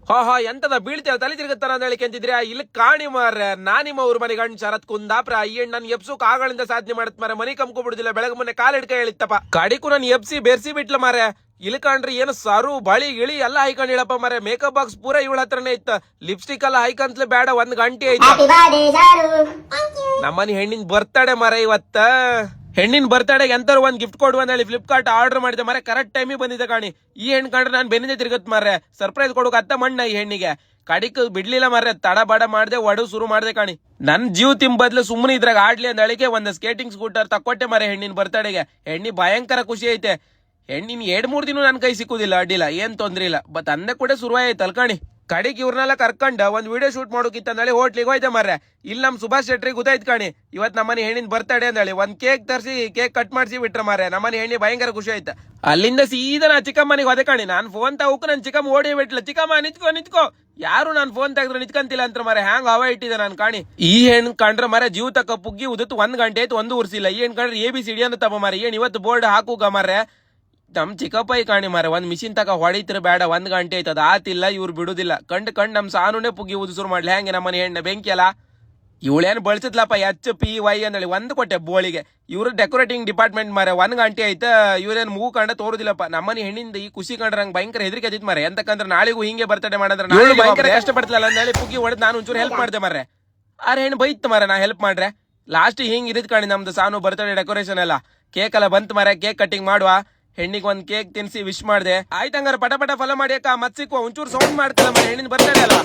ಹಾ ಎಂತದ ಬೀಳ್ತೇವ ತಲೆ ತಿರುಗುತ್ತಾನ ಅಂತ ಹೇಳಿ ಕೆಂತಿದ್ರಿ ಇಲ್ಲಿ ಕಾಣಿ ಮಾರ್ರೆ ನಾನಿಮ್ಮ ಅವ್ರ ಮನೆಗೆ ಗಂಡ್ ಶರತ್ ಕುಂದಾಪ್ರ ಅಯ್ಯಣ್ಣ ನನ್ ಎಪ್ಸು ಕಾಗಳಿಂದ ಸಾಧನೆ ಮಾಡತ್ ಮಾರೆ ಮನಿ ಕಂಬ್ಕೊ ಬಿಡುದಿಲ್ಲ ಬೆಳಗ್ಗೆ ಮೊನ್ನೆ ಕಾಲ್ ಹಿಡ್ಕ ಹೇಳಿತ್ತಪ್ಪ ಕಡಿಕು ನನ್ ಎಪ್ಸಿ ಬೆರ್ಸಿ ಬಿಟ್ಲ ಮಾರೆ ಇಲ್ಲಿ ಕಾಣ್ರಿ ಏನು ಸರು ಬಳಿ ಗಿಳಿ ಎಲ್ಲ ಹಾಯ್ಕೊಂಡ್ ಹೇಳಪ್ಪ ಮಾರೆ ಮೇಕಪ್ ಬಾಕ್ಸ್ ಪೂರ ಇವಳ ಹತ್ರನೇ ಇತ್ತ ಲಿಪ್ಸ್ಟಿಕ್ ಎಲ್ಲ ಹಾಯ್ಕಂತ್ಲೆ ಬೇಡ 1 ಗಂಟೆ ಆಯ್ತು ನಮ್ಮನಿ ಹೆಣ್ಣಿನ ಬರ್ತಡೆ ಮಾರೆ ಇವತ್ತ ಹೆಣ್ಣಿನ ಬರ್ತಡೆಗೆ ಎಂತಾರು ಒಂದ್ ಗಿಫ್ಟ್ ಕೊಡುವ ಅಂತ ಹೇಳಿ ಫ್ಲಿಪ್ಕಾರ್ಟ್ ಆರ್ಡರ್ ಮಾಡಿದೆ ಮಾರೆ ಕರೆಕ್ಟ್ ಟೈಮಿಗೆ ಬಂದಿದೆ ಕಾಣಿ ಈ ಹೆಣ್ಣು ಕಂಡ್ರೆ ನಾನು ಬೆನ್ನಿಂದ ತಿರುಗತ್ ಮಾರ್ರೆ ಸರ್ಪ್ರೈಸ್ ಕೊಡೋಕೆ ಅತ್ತ ಮಣ್ಣ ಈ ಹೆಣ್ಣಿಗೆ ಕಡಿಕ್ ಬಿಡ್ಲಿಲ್ಲ ಮಾರ್ರೆ ತಡ ಬಡ ಮಾಡ್ದೆ ಒಡು ಶುರು ಮಾಡ್ದೆ ಕಾಣಿ ನನ್ ಜೀವ ಬದ್ಲು ಸುಮ್ಮನೆ ಇದ್ರಾಗ ಆಡ್ಲಿ ಅಂತ ಹೇಳಿಕೆ ಒಂದ್ ಸ್ಕೇಟಿಂಗ್ ಸ್ಕೂಟರ್ ತಕ್ಕೊಟ್ಟೆ ಮಾರೆ ಹೆಣ್ಣಿನ ಬರ್ತಡೆಗೆ ಹೆಣ್ಣಿ ಭಯಂಕರ ಖುಷಿ ಐತೆ ಹೆಣ್ಣಿನ 2-3 ದಿನ ನನ್ ಕೈ ಸಿಕ್ಕುದಿಲ್ಲ ಅಡ್ಡಿಲ್ಲ ಏನ್ ತೊಂದ್ರೆ ಇಲ್ಲ ಬಟ್ ಅಂದ ಕೂಡ ಶುರುವಾಯ್ತು ಅಲ್ಕಾಣಿ ಕಡಿಗೆ ಇವ್ರನ್ನೆಲ್ಲ ಕರ್ಕೊಂಡ ಒಂದ್ ವಿಡಿಯೋ ಶೂಟ್ ಮಾಡೋಕಿತ್ತ ಅಂದೇಳಿ ಹೋಟ್ಲಿಗೆ ಹೋಯ್ತೆ ಮಾರ್ರೆ ಇಲ್ಲಿ ನಮ್ ಸುಭಾಷ್ ಶೆಟ್ರಿಗೆ ಗೊತ್ತಾಯ್ತು ಕಾಣಿ ಇವತ್ ನಮ್ಮನೆ ಹೆಣ್ಣಿನ ಬರ್ತಡೆ ಅಂದೇಳಿ ಒಂದ್ ಕೇಕ್ ತರಿಸಿ ಕೇಕ್ ಕಟ್ ಮಾಡಿಸಿ ಬಿಟ್ರ ಮಾರ್ರೆ ನಮ್ಮನೆ ಹೆಣ್ಣಿ ಭಯಂಕರ ಖುಷಿ ಆಯ್ತು ಅಲ್ಲಿಂದ ಸೀದಾ ನಾ ಚಿಕ್ಕಮ್ಮನಿಗೆ ಹೋದೆ ಕಾಣಿ ನಾನ್ ಫೋನ್ ತಗೋಕ್ ನನ್ ಚಿಕ್ಕಮ್ಮ ಓಡಿ ಬಿಟ್ಲ ಚಿಕ್ಕಮ್ಮ ನಿಂತ್ಕೋ ಯಾರು ನಾನ್ ಫೋನ್ ತೆಗೆದ್ರೆ ನಿಂತ್ಕಂತಿಲ್ಲ ಅಂತ ಮಾರೆ ಹ್ಯಾಂಗ್ ಹವ ಇಟ್ಟಿದೆ ನಾನ್ ಕಾಣಿ ಈ ಹೆಣ್ಣು ಕಂಡ್ರೆ ಮಾರೆ ಜೀವ ತಕ್ಕ ಪುಗ್ಗಿ ಉದತ್ತು 1 ಗಂಟೆ ಆಯ್ತು ಒಂದು ಉರ್ಸಿಲ್ಲ ಈ ಹೆಣ್ಣು ಕಂಡ್ರೆ ABCD ಅಂತ ತಪ್ಪ ಮಾರೆ ಏನ್ ಇವತ್ತು ಬೋರ್ಡ್ ಹಾಕುಗ ಮಾರ್ರೆ ನಮ್ ಚಿಕ್ಕಪ್ಪ ಕಾಣಿ ಮಾರೆ ಒಂದ್ ಮಿಷಿನ್ ತಕ ಹೊಡಿತ್ರ ಬೇಡ 1 ಗಂಟೆ ಆಯ್ತದ ಆತಿಲ್ಲ ಇವ್ರು ಬಿಡುದಿಲ್ಲ ಕಂಡ್ ನಮ್ ಸಾನುನೇ ಪುಗ್ಗಿ ಉದುಸುರು ಮಾಡ್ಲಿ ಹೆಂಗೆ ನಮ್ಮನೆ ಹೆಣ್ಣೆ ಬೆಂಕಿ ಅಲ್ಲ ಇವಳೇನ್ ಬಳಸಿದ್ಲಪ್ಪ HPY ಅಂದೇಳಿ 1 ಕೊಟ್ಟೆ ಬೋಳಿಗೆ ಇವ್ರು ಡೆಕೋರೇಟಿಂಗ್ ಡಿಪಾರ್ಟ್ಮೆಂಟ್ ಮಾರೆ 1 ಗಂಟೆ ಆಯ್ತಾ ಇವ್ರೇನ್ ಮೂಗು ಕಂಡ ತೋರುದಿಲ್ಲಪ್ಪ ನಮ್ಮನೆ ಹೆಣ್ಣಿಂದ ಈ ಖುಷಿ ಕಂಡ್ರೆ ನಂಗೆ ಭಯಂಕರ ಹೆದರಿಕೆ ಆಯ್ತು ಮಾರೆ ಎಂತಕಂದ್ರೆ ನಾಳೆಗೂ ಹಿಂಗೆ ಬರ್ತಡೆ ಮಾಡಿದ್ರೆ ನಾನು ಭಯಂಕರ ಕಷ್ಟ ಪಡ್ತಿಲ್ಲ ಅಂದೇಳಿ ಪುಗ್ಗಿ ಹೊಡೆದ್ ನಾನು ಒಂಚೂರು ಹೆಲ್ಪ್ ಮಾಡ್ದೆ ಮಾರ್ರೆ ಆರೆ ಹೆಣ್ಣು ಬೈತ್ ಮಾರೆ ನಾ ಹೆಲ್ಪ್ ಮಾಡ್ರೆ ಲಾಸ್ಟ್ ಹಿಂಗ್ ಇರಿದ್ ಕಾಣಿ ನಮ್ದು ಸಾನು ಬರ್ತಡೆ ಡೆಕೋರೇಷನ್ ಎಲ್ಲ ಕೇಕ್ ಎಲ್ಲ ಬಂತ್ ಮಾರೆ ಕೇಕ್ ಕಟ್ಟಿಂಗ್ ಮಾಡುವ ಹೆಣ್ಣಿಗೆ ಒಂದ್ ಕೇಕ್ ತಿನ್ಸಿ ವಿಶ್ ಮಾಡ್ದೆ ಆಯ್ತಂಗಾರ ಪಟ ಫಾಲೋ ಮಾಡಿ ಅಕ್ಕ ಮತ್ ಸಿಕ್ಕುವ ಒಂಚೂರು ಸೌಂಡ್ ಮಾಡ್ತಿಲ್ಲ ಮನೆ ಹೆಣ್ಣಿನ ಬರ್ತಡೆ ಅಲ್ಲ